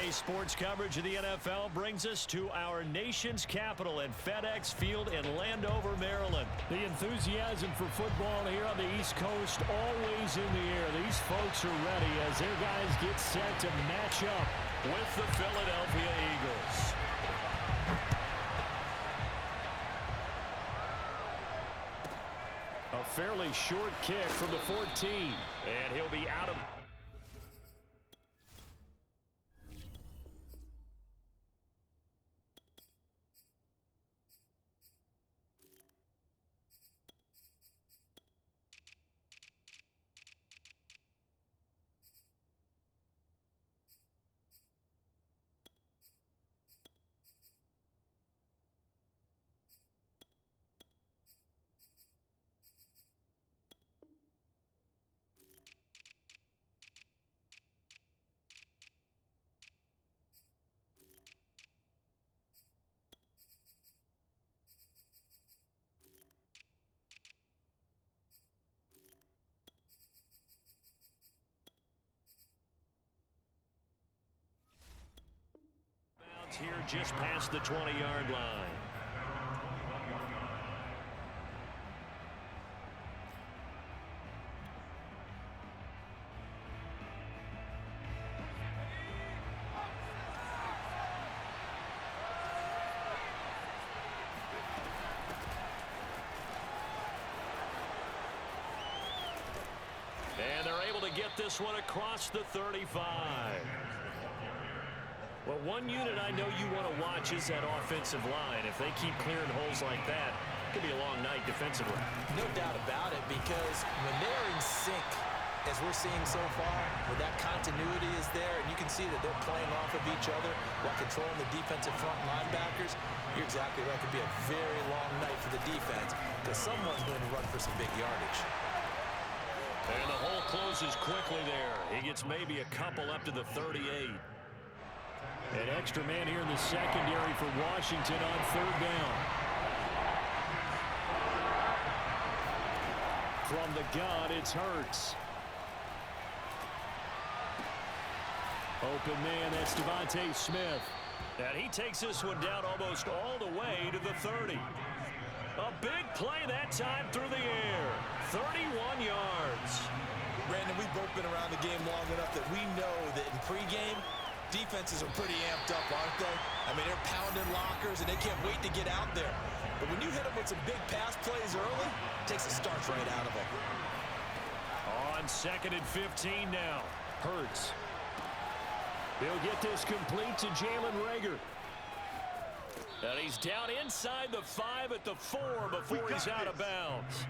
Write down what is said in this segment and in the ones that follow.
Today's sports coverage of the NFL brings us to our nation's capital at FedEx Field in Landover, Maryland. The enthusiasm for football here on the East Coast always in the air. These folks are ready as their guys get set to match up with the Philadelphia Eagles. A fairly short kick from the 14. And he'll be out of... here just past the 20-yard line. And they're able to get this one across the 35. Well, one unit I know you want to watch is that offensive line. If they keep clearing holes like that, it could be a long night defensively. No doubt about it, because when they're in sync, as we're seeing so far, when that continuity is there, and you can see that they're playing off of each other while controlling the defensive front linebackers, you're exactly right. It could be a very long night for the defense, because someone's going to run for some big yardage. And the hole closes quickly there. He gets maybe a couple up to the 38. An extra man here in the secondary for Washington on third down. From the gun, it's Hurts. Open man, that's Devontae Smith. And he takes this one down almost all the way to the 30. A big play that time through the air. 31 yards. Brandon, we've both been around the game long enough that we know that in pregame, defenses are pretty amped up, aren't they? I mean, they're pounding lockers, and they can't wait to get out there. But when you hit them with some big pass plays early, it takes the starch right out of them. On 2nd and 15 now. Hurts. He'll get this complete to Jalen Reagor. And he's down inside the 5 at the 4 before he's out of bounds.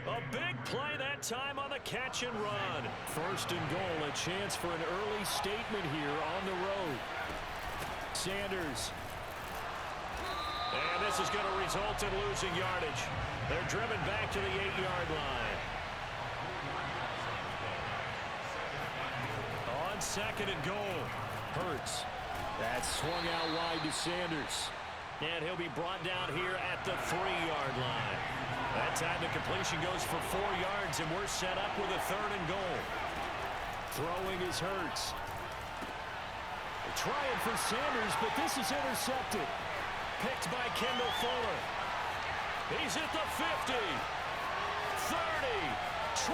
A big play that time on the catch and run. First and goal, a chance for an early statement here on the road. Sanders. And this is going to result in losing yardage. They're driven back to the 8-yard line. On 2nd and goal. Hurts. That's swung out wide to Sanders. And he'll be brought down here at the 3-yard line. That time the completion goes for 4 yards, and we're set up with a 3rd and goal. Throwing is Hurts. Trying for Sanders, but this is intercepted. Picked by Kendall Fuller. He's at the 50, 30, 20,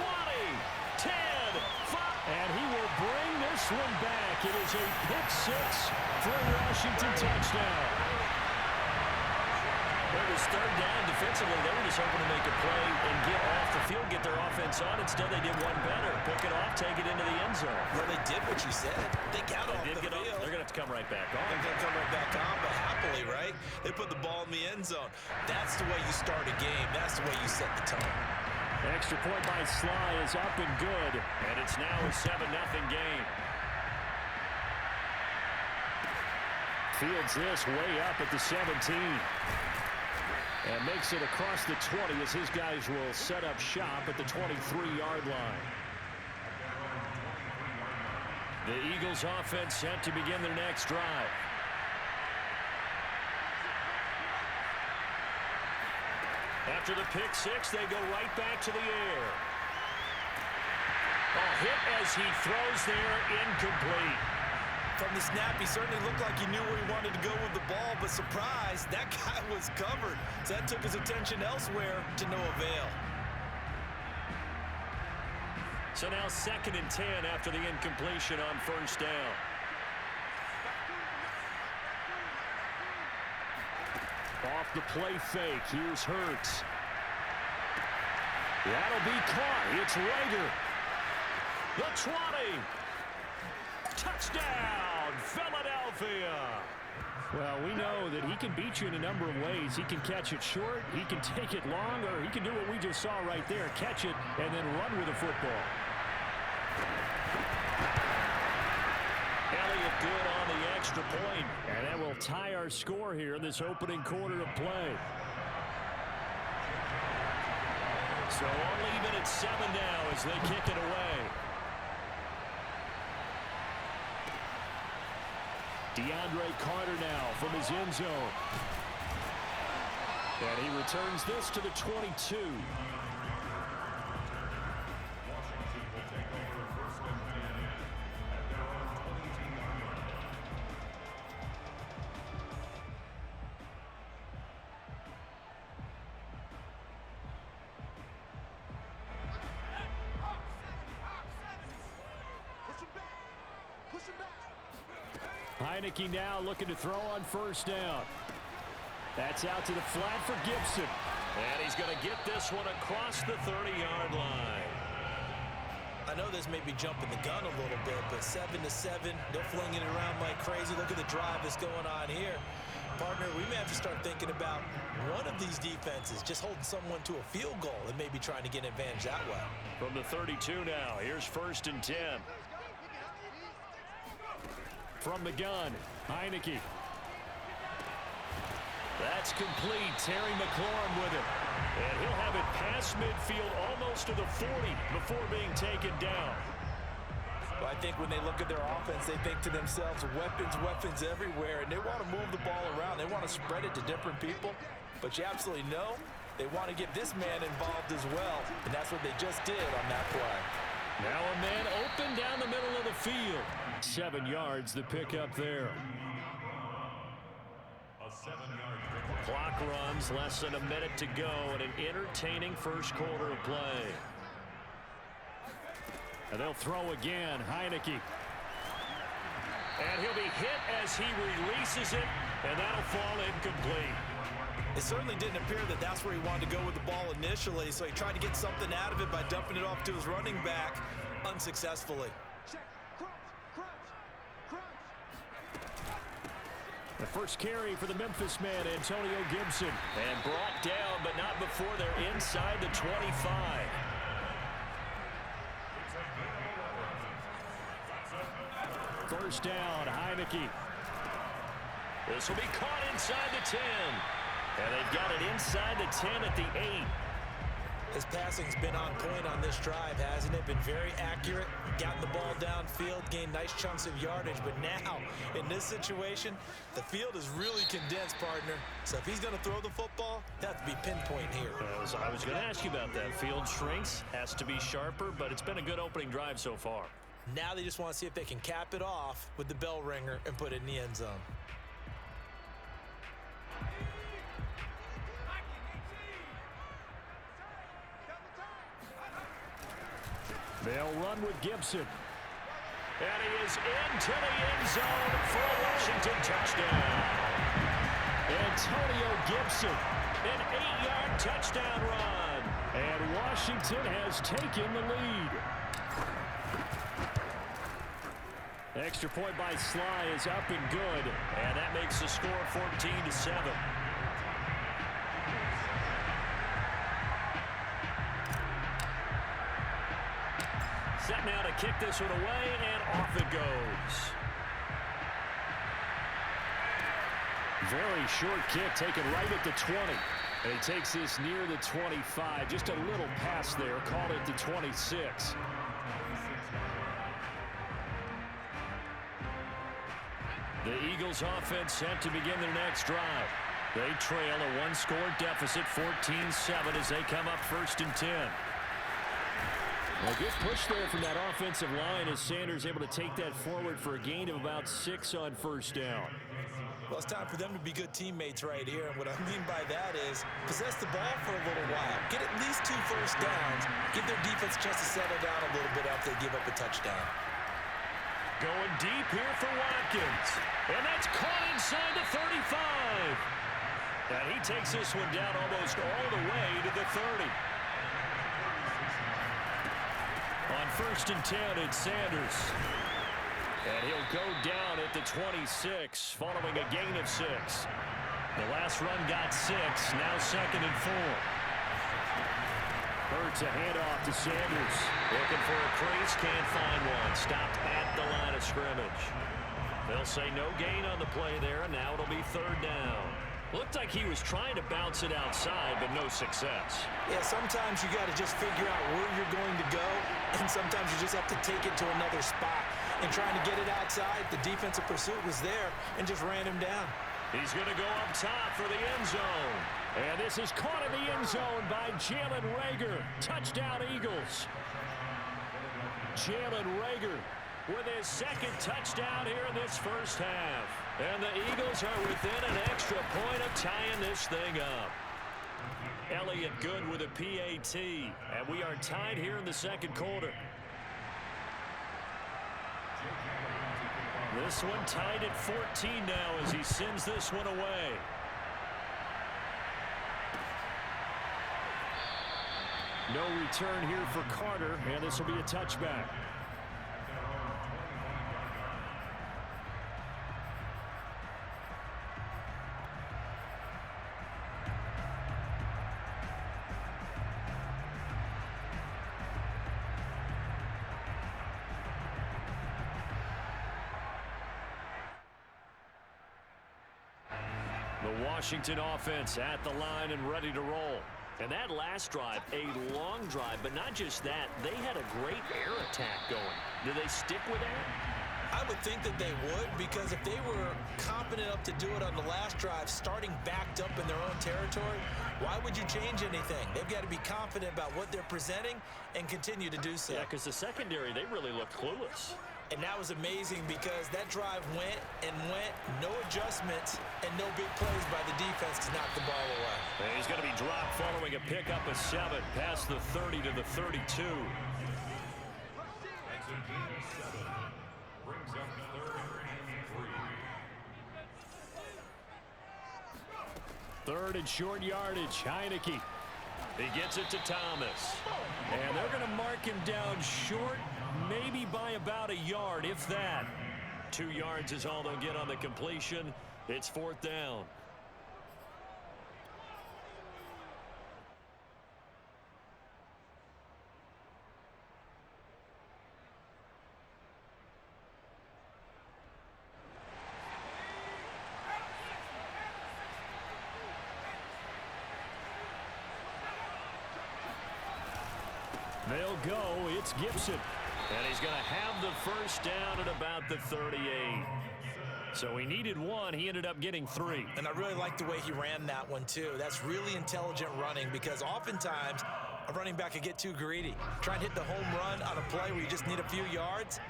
10, 5. And he will bring this one back. It is a pick 6 for a Washington touchdown. It was 3rd down defensively. They were just hoping to make a play and get off the field, get their offense on. Instead, they did one better. Pick it off, take it into the end zone. Well, they did what you said. They got off the field. They're going to have to come right back on. They're going to come right back on, but happily, right? They put the ball in the end zone. That's the way you start a game. That's the way you set the tone. Extra point by Sly is up and good. And it's now a 7-0 game. Fields this way up at the 17. And makes it across the 20 as his guys will set up shop at the 23-yard line. The Eagles offense set to begin their next drive. After the pick 6, they go right back to the air. A hit as he throws there, incomplete. From the snap, he certainly looked like he knew where he wanted to go with the ball, but surprise, that guy was covered. So that took his attention elsewhere to no avail. So now 2nd and 10 after the incompletion on first down. Off the play fake, here's Hurts. That'll be caught. It's Rager. The 20. Touchdown, Philadelphia. Well, we know that he can beat you in a number of ways. He can catch it short, he can take it long, or he can do what we just saw right there, catch it and then run with the football. Elliott good on the extra point. And that will tie our score here in this opening quarter of play. So all even at 7 now as they kick it away. DeAndre Carter now from his end zone. And he returns this to the 22. Heineke now looking to throw on first down. That's out to the flat for Gibson. And he's going to get this one across the 30-yard line. I know this may be jumping the gun a little bit, but 7-7, they're flinging it around like crazy. Look at the drive that's going on here. Partner, we may have to start thinking about one of these defenses just holding someone to a field goal and maybe trying to get an advantage that way. From the 32 now, here's 1st and 10. From the gun, Heineke. That's complete. Terry McLaurin with it. And he'll have it past midfield almost to the 40 before being taken down. Well, I think when they look at their offense, they think to themselves, weapons everywhere, and they want to move the ball around. They want to spread it to different people. But you absolutely know they want to get this man involved as well, and that's what they just did on that play. Now a man open down the middle of the field. 7 yards the pick up there. Clock runs, less than a minute to go, and an entertaining first quarter of play. And they'll throw again, Heineke. And he'll be hit as he releases it, and that'll fall incomplete. It certainly didn't appear that that's where he wanted to go with the ball initially, so he tried to get something out of it by dumping it off to his running back unsuccessfully. The first carry for the Memphis man, Antonio Gibson. And brought down, but not before they're inside the 25. First down, Heineke. This will be caught inside the 10. And they've got it inside the 10 at the 8. His passing's been on point on this drive, hasn't it? Been very accurate, gotten the ball downfield, gained nice chunks of yardage. But now, in this situation, the field is really condensed, partner. So if he's going to throw the football, it has to be pinpoint here. I was going to ask you about that. Field shrinks, has to be sharper, but it's been a good opening drive so far. Now they just want to see if they can cap it off with the bell ringer and put it in the end zone. They'll run with Gibson. And he is into the end zone for a Washington touchdown. Antonio Gibson. An 8-yard touchdown run. And Washington has taken the lead. Extra point by Sly is up and good. And that makes the score 14-7. Set now to kick this one away, and off it goes. Very short kick taken right at the 20. And he takes this near the 25. Just a little pass there. Called it the 26. The Eagles offense set to begin their next drive. They trail a one-score deficit, 14-7, as they come up 1st and 10. A good push there from that offensive line as Sanders able to take that forward for a gain of about 6 on first down. Well, it's time for them to be good teammates right here. And what I mean by that is possess the ball for a little while. Get at least 2 first downs. Give their defense a chance to settle down a little bit after they give up a touchdown. Going deep here for Watkins. And that's caught inside the 35. And he takes this one down almost all the way to the 30. On 1st and 10, it's Sanders. And he'll go down at the 26, following a gain of 6. The last run got 6, now 2nd and 4. Hurts a handoff to Sanders. Looking for a crease, can't find one. Stopped at the line of scrimmage. They'll say no gain on the play there, and now it'll be 3rd down. Looked like he was trying to bounce it outside, but no success. Yeah, sometimes you got to just figure out where you're going to go, and sometimes you just have to take it to another spot. And trying to get it outside, the defensive pursuit was there and just ran him down. He's going to go up top for the end zone. And this is caught in the end zone by Jalen Reagor. Touchdown, Eagles. Jalen Reagor with his 2nd touchdown here in this first half. And the Eagles are within an extra point of tying this thing up. Elliott Good with a PAT. And we are tied here in the 2nd quarter. This one tied at 14 now as he sends this one away. No return here for Carter, and this will be a touchback. The Washington offense at the line and ready to roll. And that last drive, a long drive, but not just that. They had a great air attack going. Do they stick with that? I would think that they would, because if they were confident enough to do it on the last drive, starting backed up in their own territory, why would you change anything? They've got to be confident about what they're presenting and continue to do so. Yeah, because the secondary, they really looked clueless. And that was amazing because that drive went and went, no adjustments, and no big plays by the defense to knock the ball away. And he's going to be dropped following a pickup of 7 past the 30 to the 32. Third and short yardage, Heineke. He gets it to Thomas. And they're going to mark him down short, maybe by about a yard, if that. 2 yards is all they'll get on the completion. It's 4th down. They'll go. It's Gibson. And he's going to have the first down at about the 38. So he needed 1. He ended up getting 3. And I really like the way he ran that one, too. That's really intelligent running because oftentimes a running back can get too greedy. Try and hit the home run on a play where you just need a few yards.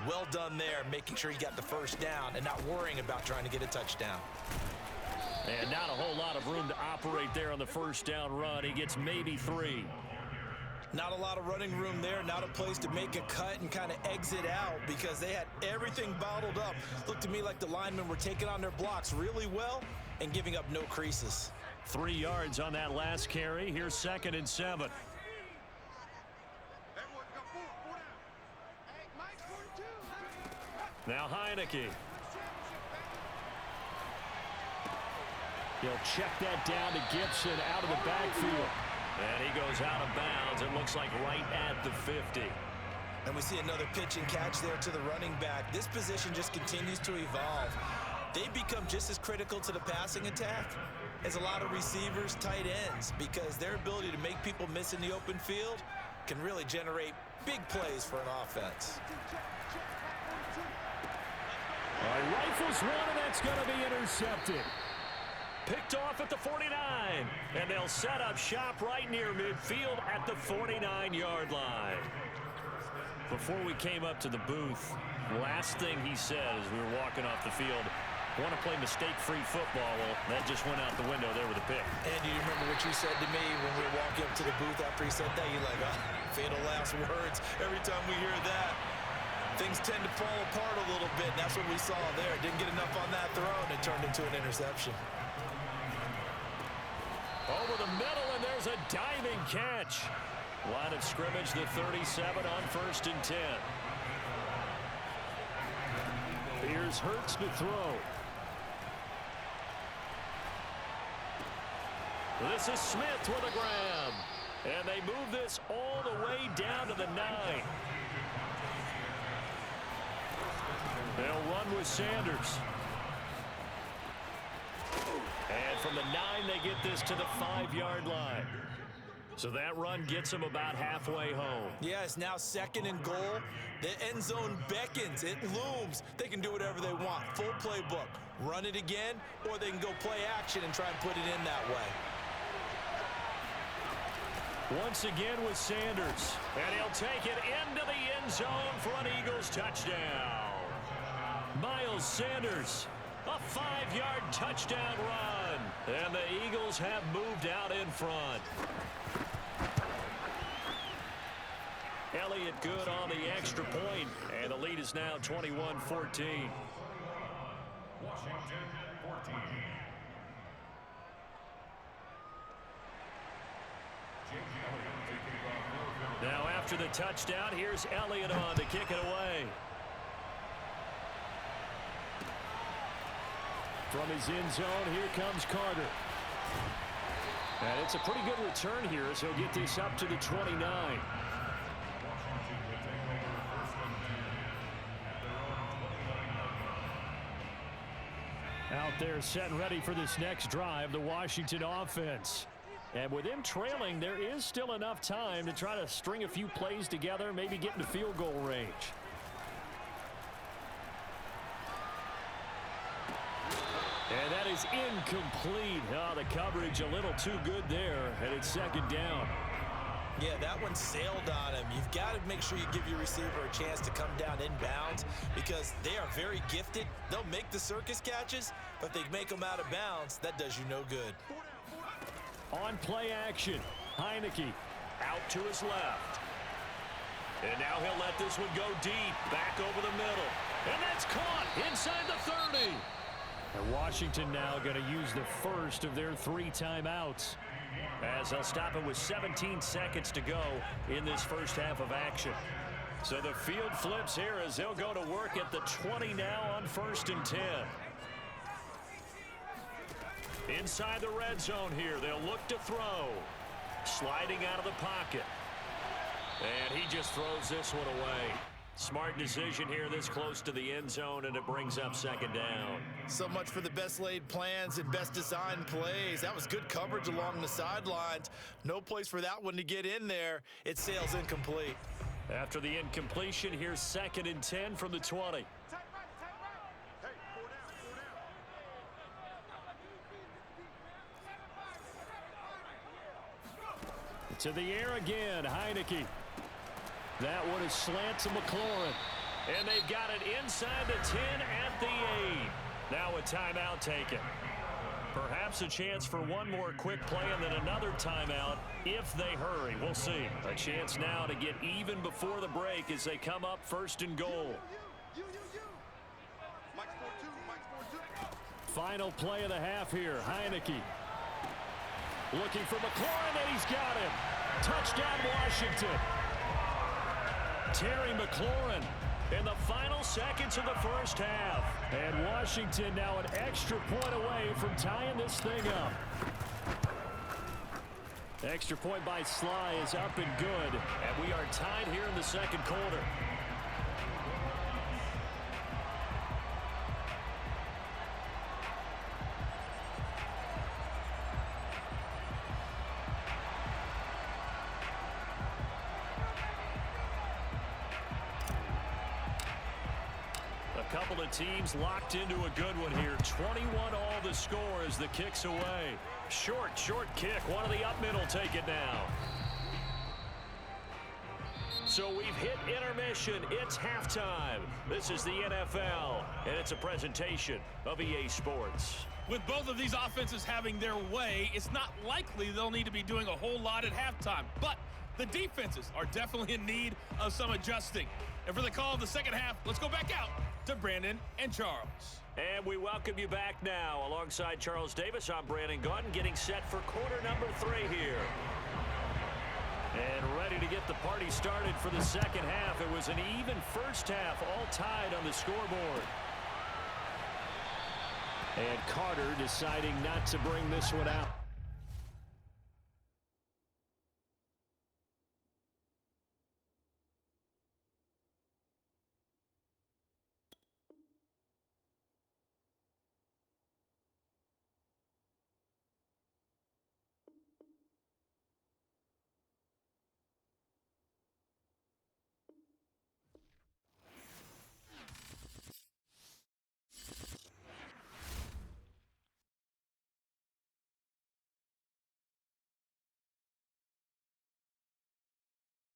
Well done there, making sure he got the first down and not worrying about trying to get a touchdown. And not a whole lot of room to operate there on the first down run. He gets maybe 3. Not a lot of running room there, not a place to make a cut and kind of exit out because they had everything bottled up. Looked to me like the linemen were taking on their blocks really well and giving up no creases. 3 yards on that last carry. Here's 2nd and 7. Now Heineke. He'll check that down to Gibson out of the backfield. And he goes out of bounds. It looks like right at the 50. And we see another pitch and catch there to the running back. This position just continues to evolve. They become just as critical to the passing attack as a lot of receivers, tight ends, because their ability to make people miss in the open field can really generate big plays for an offense. Rifles one, and that's going to be intercepted. Picked off at the 49. And they'll set up shop right near midfield at the 49-yard line. Before we came up to the booth, last thing he said as we were walking off the field, want to play mistake-free football. Well, that just went out the window there with a pick. And do you remember what you said to me when we were walking up to the booth after he said that? You're like, oh, fatal last words. Every time we hear that, things tend to fall apart a little bit. And that's what we saw there. Didn't get enough on that throw, and it turned into an interception. Over the middle, and there's a diving catch. Line of scrimmage, the 37 on 1st and 10. Here's Hurts to throw. This is Smith with a grab. And they move this all the way down to the 9. They'll run with Sanders. And from the 9, they get this to the 5-yard line. So that run gets them about halfway home. Yeah, it's now 2nd and goal. The end zone beckons. It looms. They can do whatever they want. Full playbook. Run it again, or they can go play action and try and put it in that way. Once again with Sanders. And he'll take it into the end zone for an Eagles touchdown. Miles Sanders, a 5-yard touchdown run. And the Eagles have moved out in front. Elliott good on the extra point, and the lead is now 21-14. Now after the touchdown, here's Elliott on to kick it away. From his end zone, here comes Carter. And it's a pretty good return here as he'll get this up to the 29. Out there set and ready for this next drive, the Washington offense. And with them trailing, there is still enough time to try to string a few plays together, maybe get into field goal range. And that is incomplete. Oh, the coverage a little too good there, and it's 2nd down. Yeah, that one sailed on him. You've got to make sure you give your receiver a chance to come down inbounds because they are very gifted. They'll make the circus catches, but if they make them out of bounds, that does you no good. On play action, Heineke out to his left. And now he'll let this one go deep, back over the middle. And that's caught inside the 30. And Washington now going to use the first of their 3 timeouts, as they'll stop it with 17 seconds to go in this first half of action. So the field flips here as they'll go to work at the 20 now on 1st and 10. Inside the red zone here, they'll look to throw. Sliding out of the pocket. And he just throws this one away. Smart decision here this close to the end zone, and it brings up 2nd down. So much for the best laid plans and best designed plays. That was good coverage along the sidelines. No place for that one to get in there. It sails incomplete. After the incompletion, here's 2nd and 10 from the 20. To the air again, Heineke. That one is slant to McLaurin. And they've got it inside the 10 at the 8. Now a timeout taken. Perhaps a chance for one more quick play and then another timeout if they hurry. We'll see. A chance now to get even before the break as they come up 1st and goal. Final play of the half here. Heineke looking for McLaurin, and he's got him. Touchdown, Washington. Terry McLaurin in the final seconds of the first half. And Washington now an extra point away from tying this thing up. Extra point by Sly is up and good. And we are tied here in the 2nd quarter. couple of teams locked into a good one here. 21 all the score as the kick's away. Short kick. One of the up mid will take it now. So we've hit intermission. It's halftime. This is the NFL, and it's a presentation of EA Sports. With both of these offenses having their way, it's not likely they'll need to be doing a whole lot at halftime. But the defenses are definitely in need of some adjusting. And for the call of the second half, let's go back out to Brandon and Charles. And we welcome you back now. Alongside Charles Davis, I'm Brandon Gaudin, getting set for quarter number 3 here. And ready to get the party started for the second half. It was an even first half, all tied on the scoreboard. And Carter deciding not to bring this one out.